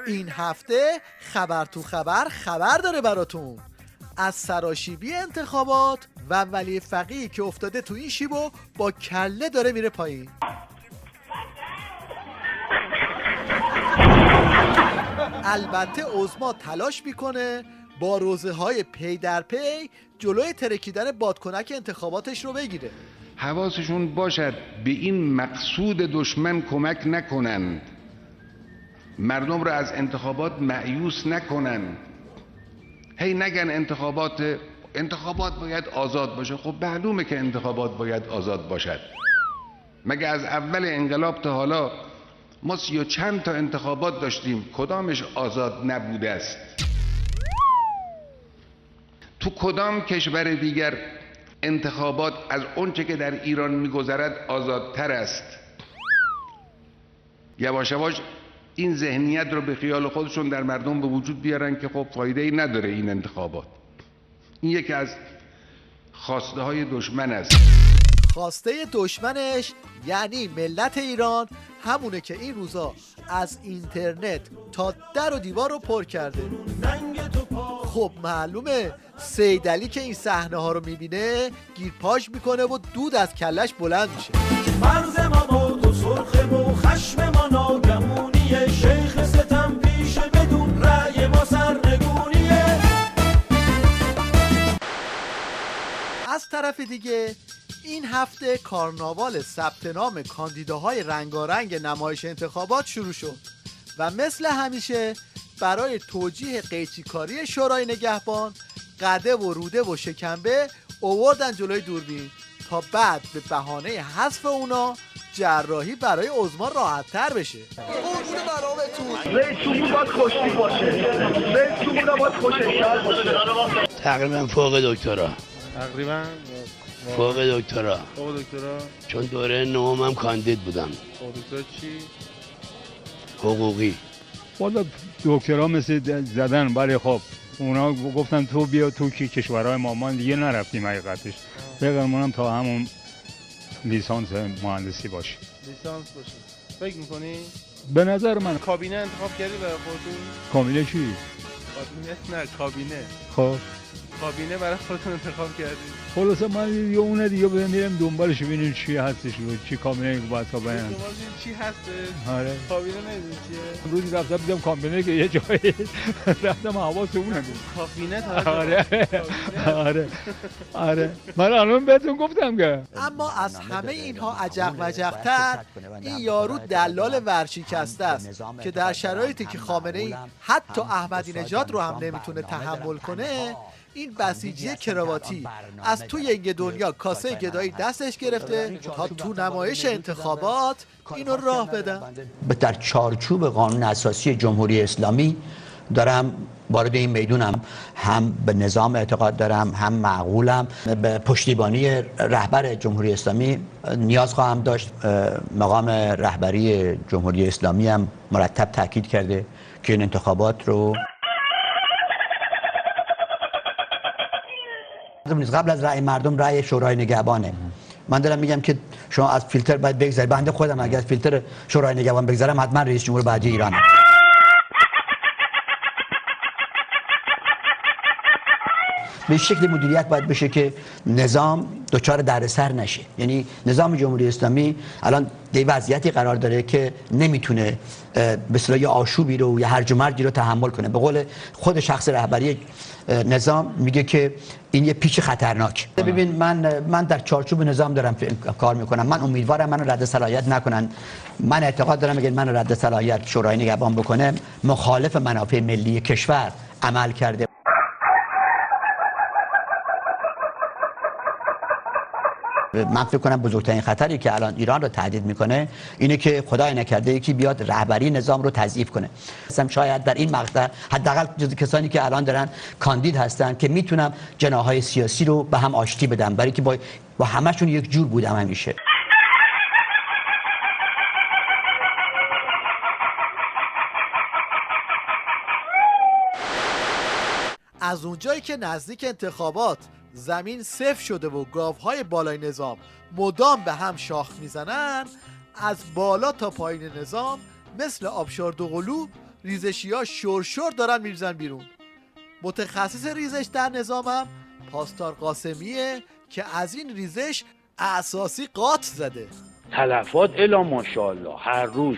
این هفته خبر تو خبر داره براتون از سراشیبی انتخابات و ولی فقیهی که افتاده تو این شیب و با کله داره میره پایین. البته عظما تلاش میکنه با روزه های پی در پی جلوی ترکیدن بادکنک انتخاباتش رو بگیره. حواسشون باشد به این مقصود دشمن کمک نکنند، مردم رو از انتخابات مایوس نکنند. هی نگن انتخابات باید آزاد باشه. خب معلومه که انتخابات باید آزاد باشد. مگه از اول انقلاب تا حالا ما 30 و چند تا انتخابات داشتیم، کدامش آزاد نبوده است؟ تو کدام کشور دیگر انتخابات از اونچه که در ایران میگذرد آزادتر است؟ یواش یواش این ذهنیت رو به خیال خودشون در مردم به وجود بیارن که خب فایده ای نداره این انتخابات. این یکی از خواسته های دشمن است. خواسته دشمنش یعنی ملت ایران همونه که این روزا از اینترنت تا در و دیوار رو پر کرده. خب معلومه سیدعلی که این صحنه ها رو میبینه گیرپاش میکنه و دود از کلش بلند میشه. مرز ما بود و سرخ و خشم ما ناگهونیه، شیخ ستم پیش بدون رأی ما سرنگونیه. از طرف دیگه این هفته کارناوال ثبت نام کاندیداهای رنگارنگ نمایش انتخابات شروع شد و مثل همیشه برای توجیه قیچیکاری شورای نگهبان قده و روده و شکمبه آوردن جلوی دوربین تا بعد به بهانه حذف اونا جراحی برای عظما راحت‌تر بشه. قربون برامتون. رئیس‌جمهور باید خوشتیپ باشه. رئیس‌جمهور باید خوش‌احساس باشه. تقریبا فوق دکترا. فوق دکترا. چون دوره نهم کاندید بودم. فوق دکترا چی؟ حقوقی. والا دکترا مثل زدن، ولی خب اونا گفتن تو بیا تو کشورهای ما دیگه نرفتیم حقیقتش. بگرمونم تا همون لیسانس مهندسی باشه. لیسانس باشه. فکر میکنی؟ به نظر من. کابینه انتخاب کردی برای خودتون؟ کابینه چی؟ کابینه نه کابینه. خب کابینه برای خودتون انتخاب کردی؟ خلاصه من یه اونه دیگه میرم دنبالش ببینیم چی هستش و چی کابینه باید تا بیان. چی هستش؟ آره. کابینه نمیدونی چیه؟ روز رفتم دیدم کابینه که یه جایی رفتم حواس اونه بود. کابینه آره من الان بهتون گفتم که. اما از همه اینها عجق وجق‌تر این یارو دلال ورشکسته است که در شرایطی که خامنه‌ای حتی احمدی نژاد رو هم نمیتونه تحمل کنه، این بسیجی کراواتی از توی این دنیا کاسه گدایی دستش گرفته تا تو نمایش انتخابات اینو راه بدن. در چارچوب قانون اساسی جمهوری اسلامی دارم وارد این میدونم، هم به نظام اعتقاد دارم، هم معقولم. به پشتیبانی رهبر جمهوری اسلامی نیاز خواهم داشت. مقام رهبری جمهوری اسلامی هم مرتب تاکید کرده که این انتخابات رو قبل از رأی مردم رأی شورای نگهبانه. من دارم میگم که شما از فیلتر باید بگذارید. بنده خودم اگر از فیلتر شورای نگهبان بگذارم حتما رئیس جمهور بعدی ایرانم. به شکل مدیریت باید بشه که نظام دچار دردسر نشه. یعنی نظام جمهوری اسلامی الان در وضعیتی قرار داره که نمیتونه به اصطلاح آشوبی رو یا هرج و مرجی رو تحمل کنه. به قول خود شخص رهبری نظام میگه که این یه پیچ خطرناک. ببین من در چارچوب نظام دارم کار میکنم. من امیدوارم منو رد صلاحیت نکنن. من اعتقاد دارم اگر منو رد صلاحیت شورای نگهبان بکنه مخالف منافع ملی کشور عمل کرده. من فکر کنم بزرگترین خطری که الان ایران رو تهدید میکنه اینه که خدای نکرده یکی بیاد رهبری نظام رو تضعیف کنه. مثلا شاید در این مقطع حداقل جز کسانی که الان دارن کاندید هستن که میتونم جناحهای سیاسی رو به هم آشتی بدم، برای که با همشون یک جور بودم همیشه. از اونجایی که نزدیک انتخابات زمین صفر شده و گاوهای بالای نظام مدام به هم شاخ میزنن، از بالا تا پایین نظام مثل آبشار دوقلو ریزشی‌ها شرشر دارن میریزن بیرون. متخصص ریزش در نظامم پاسدار قاسمیه که از این ریزش اساسی قاط زده. تلفات الا ماشاءالله هر روز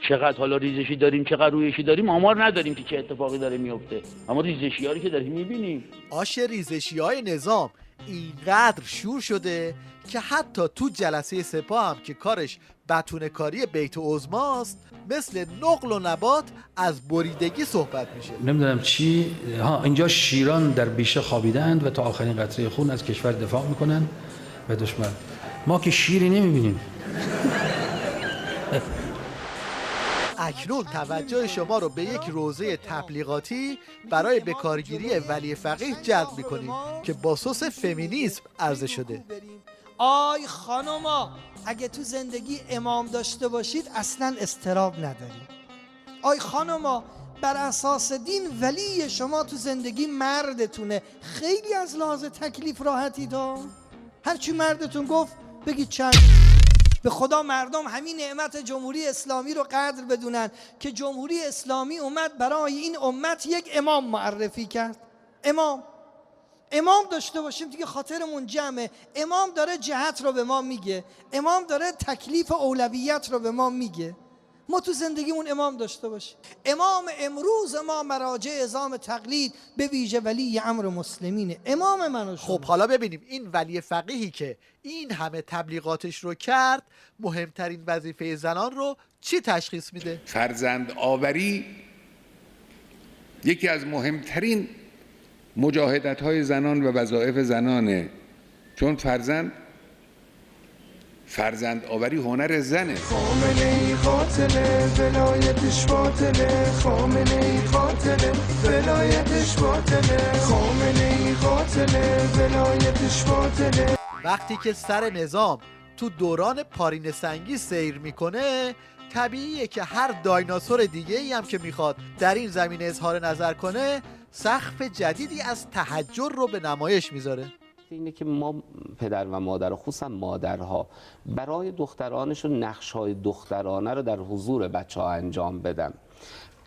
چقدر حالا ریزشی داریم چقدر رویشی داریم آمار نداریم که چه اتفاقی داره میفته، اما ریزشی ها رو که داریم میبینیم. آش ریزشی‌های نظام اینقدر شور شده که حتی تو جلسه سپاه هم که کارش بتونه کاری بیت عظماست مثل نقل و نبات از بریدگی صحبت میشه. نمیدونم چی اینجا شیران در بیشه خوابیدند و تا آخرین قطره خون از کشور دفاع میکنن و دشمن. ما که شیری نمیبینیم. اکنون توجه شما رو به یک روزه تبلیغاتی برای بکارگیری ولی فقیه جلب میکنیم که با سس فمینیسم عرضه شده. آی خانوما اگه تو زندگی امام داشته باشید اصلا اضطراب ندارید. آی خانوما بر اساس دین ولی شما تو زندگی مردتونه، خیلی از لحاظ تکلیف راحتید ها. هرچی مردتون گفت بگید چند. به خدا مردم همین نعمت جمهوری اسلامی رو قدر بدونن که جمهوری اسلامی اومد برای این امت یک امام معرفی کرد. امام داشته باشیم دیگه خاطرمون جمعه. امام داره جهت رو به ما میگه، امام داره تکلیف اولویت رو به ما میگه. ما تو زندگیمون امام داشته باشیم. امام امروز ما مراجع اعظام تقلید به ویژه ولی امر مسلمینه. امام منو شما. خب حالا ببینیم این ولی فقیهی که این همه تبلیغاتش رو کرد مهمترین وظیفه زنان رو چی تشخیص میده؟ فرزند آوری یکی از مهمترین مجاهدت‌های زنان و وظایف زنانه، چون فرزند آوری هنر زنه. خامنه‌ای قاتله ولایتش باطله، خامنه‌ای قاتله ولایتش باطله، خامنه‌ای قاتله ولایتش باطله. وقتی که سر نظام تو دوران پارینه سنگی سیر میکنه طبیعیه که هر دایناسور دیگه ای هم که میخواد در این زمینه اظهار نظر کنه سقف جدیدی از تحجر رو به نمایش میذاره. اینه که ما پدر و مادر، خصوصا مادرها، برای دخترانشون نقش‌های دخترانه رو در حضور بچه‌ها انجام بدن.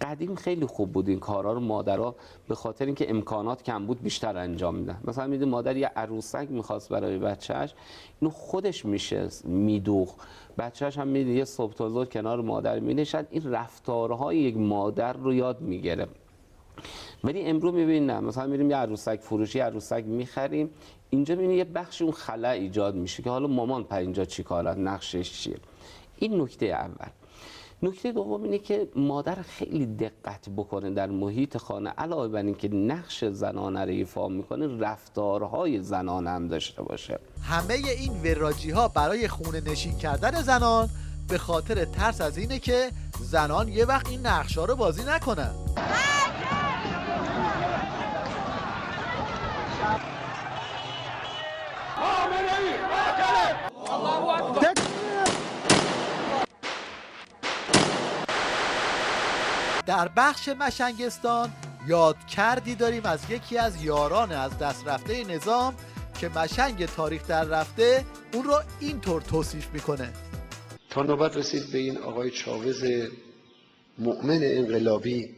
قدیم خیلی خوب بود این کارا رو مادرها به خاطر اینکه امکانات کم بود بیشتر انجام میدن. مثلا میدید مادر یه عروسک میخواست برای بچهش، اینو خودش میشه میدوخت، بچهش هم میدید یه صبح تا ظهر کنار مادر مینشد، این رفتارهای یک مادر رو یاد میگیره. ولی امروز میبینیم نه، مثلا میریم یه عروسک فروشی عروسک میخریم، اینجا میبینیم یه بخش اون خلا ایجاد میشه که حالا مامان پر اینجا چی کاره، نقشش چیه. این نکته اول. نکته دوم اینه که مادر خیلی دقت بکنه در محیط خانه، علاوه بر اینکه نقش زنانه رو ایفا میکنه رفتارهای زنانه هم داشته باشه. همه این وراجی ها برای خونه نشین کردن زنان به خاطر ترس از اینه که زنان یه وقت این نقشا رو بازی نکنن. در بخش مشنگستان یادکردی داریم از یکی از یاران از دست رفته نظام که مشنگ تاریخ در رفته اون رو اینطور توصیف میکنه. تا نوبت رسید به این آقای چاوز مؤمن انقلابی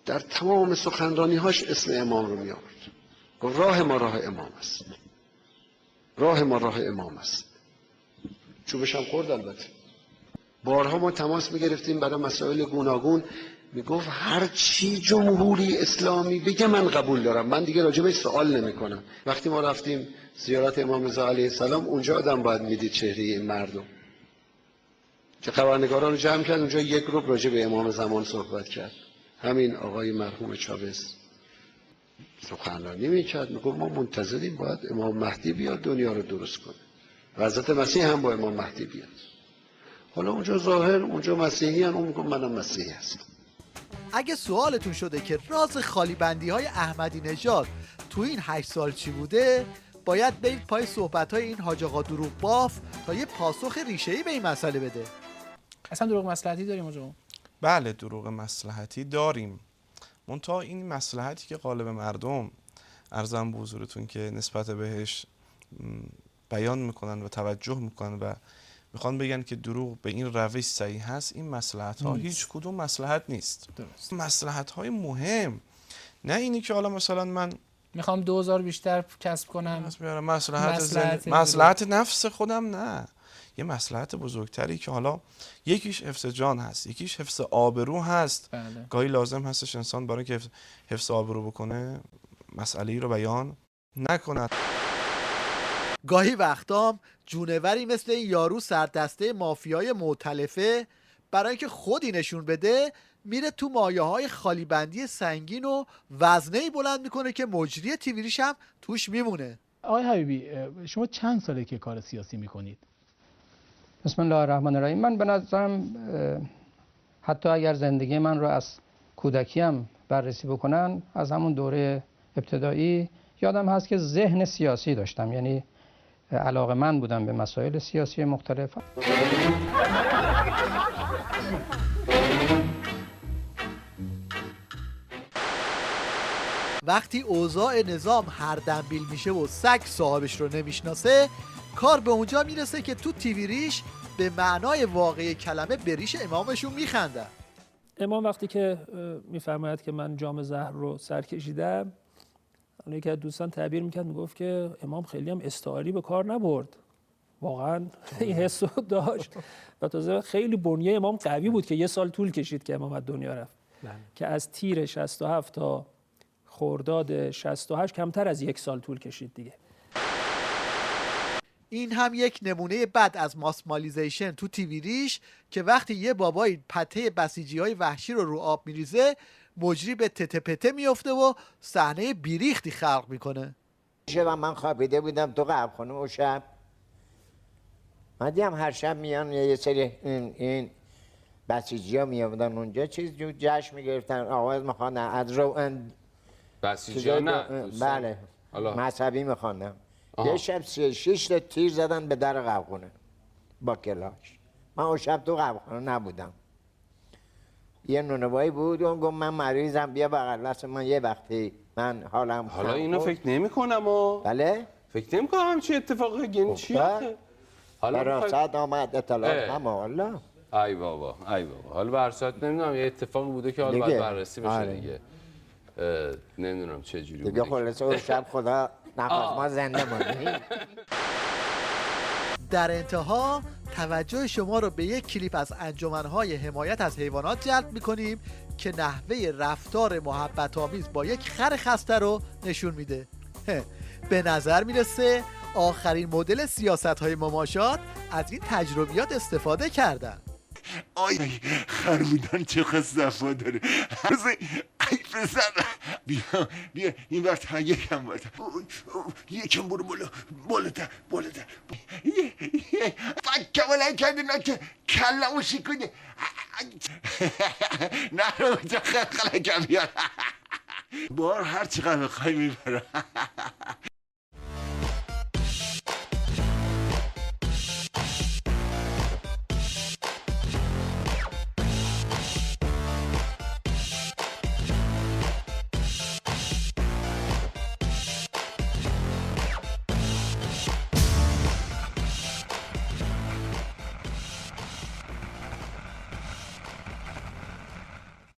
در تمام سخنرانی‌هاش اسم امام رو می آورد. گفت راه ما راه امام است، راه ما راه امام است. چوبش هم خورد البته. بارها ما تماس می‌گرفتیم برای مسائل گوناگون، میگفت هر چی جمهوری اسلامی بگه من قبول دارم، من دیگه راجبش سوال نمی‌کنم. وقتی ما رفتیم زیارت امام رضا علیه السلام، اونجا آدم باید میدید چهره این مردم که خبرنگاران رو جمع کرد، اونجا یک گروه راجع به امام زمان صحبت کرد. همین آقای مرحوم چاوز سخنرانی میکرد، میگفت ما منتظریم باید امام مهدی بیاد دنیا رو درست کنه و حضرت مسیح هم با امام مهدی بیاد. حالا اونجا ظاهر اونجا مسیحی هن، اون میگم منم مسیحی هستم. اگه سوالتون شده که راز خالی بندی های احمدی نژاد تو این 8 سال چی بوده، باید برید پای صحبت های این حاج آقا دروغ باف تا یه پاسخ ریشه‌ای به این مسئله بده. اصلا دروغ مصلحتی داریم آقا؟ بله دروغ مصلحتی داریم، منتها این مصلحتی که غالب مردم عرضم به حضورتون که نسبت بهش بیان میکنن و توجه میکنن و میخوان بگن که دروغ به این روش صحیح هست، این مصلحت ها هیچ کدوم مصلحت نیست. درست. مصلحت های مهم، نه اینی که حالا مثلا من میخوام 2000 بیشتر کسب کنم، مصلحت نفس خودم، نه، یه مصلحت بزرگتری که حالا یکیش حفظ جان هست، یکیش حفظ آبرو هست. بله. گاهی لازم هستش انسان برای که حفظ آبرو بکنه مسئله رو بیان نکند. گاهی وقتام جونوری مثل این یارو سردسته مافیای مؤتلفه برای اینکه خودی نشون بده میره تو مایه‌های خالی بندی سنگین و وزنه‌ای بلند میکنه که مجری تیویریش هم توش میمونه. آقای حبیبی شما چند ساله که کار سیاسی میکنید؟ بسم الله الرحمن الرحیم. من به نظرم حتی اگر زندگی من رو از کودکیم بررسی بکنن، از همون دوره ابتدایی یادم هست که ذهن سیاسی داشتم، یعنی علاقه‌مند بودم به مسائل سیاسی مختلف. وقتی اوضاع نظام هر دنبیل میشه و سگ صاحبش رو نمیشناسه، کار به اونجا میرسه که تو تیویریش به معنای واقعی کلمه به ریش امامشون میخندن. امام وقتی که میفرماید که من جام زهر رو سر کشیدم، یکی از دوستان تعبیر میکرد، میگفت که امام خیلی هم استعاری به کار نبرد، واقعا این حس رو داشت و تازه خیلی بنیه امام قوی بود که 1 سال طول کشید که امام از دنیا رفت. که از تیر 67 تا خرداد 68 کمتر از 1 سال طول کشید دیگه. این هم یک نمونه بد از ماسمالیزیشن تو تیویریش که وقتی یه بابایی پته بسیجی‌های وحشی رو آب میریزه، مجری به تته پته میفته و صحنه بیریختی خلق میکنه. شب من خوابیده بودم تو قهوه‌خونه و شب من دیدم هر شب میان یه سری این بسیجی‌ها میامدن اونجا چیز جشن میگرفتن، آواز میخواندن، از رو بسیجی‌ها نه بله مذهبی میخواندن. یه شب 6 تا تیر زدن به در قهوه‌خونه با کلاش. من اون شب تو قهوه‌خونه نبودم. یه نونوایی بود اون گفت من مریضم بیا بغل دست من یه وقتی من حالم حالا اینو فکر نمی‌کنم بله فکر نمی‌کنم همچین اتفاقی گین چیه. حالا وراثت آمد اطلاعات هم الله. ای بابا ای بابا. حالا وراثت نمیدونم یه اتفاقی بوده که حالا باید بررسی بشه دیگه. نمیدونم چه جوری بوده دیگه خلاصه اون شب خدا نخواست ما زنده ماندیم. در انتها توجه شما رو به یک کلیپ از انجمنهای حمایت از حیوانات جلب میکنیم که نحوه رفتار محبت آمیز با یک خر خسته رو نشون میده. به نظر میرسه آخرین مدل سیاست‌های مماشات از این تجربیات استفاده کردن. آی خر بودن چه صفا داره. ای پسر بیا این وقت یکم باید یکم برو بالاتر فکه بلند کردی نه که کلمو شکنی نه رو جا خلقه بیار بار هر چقدر بخوای میبرم.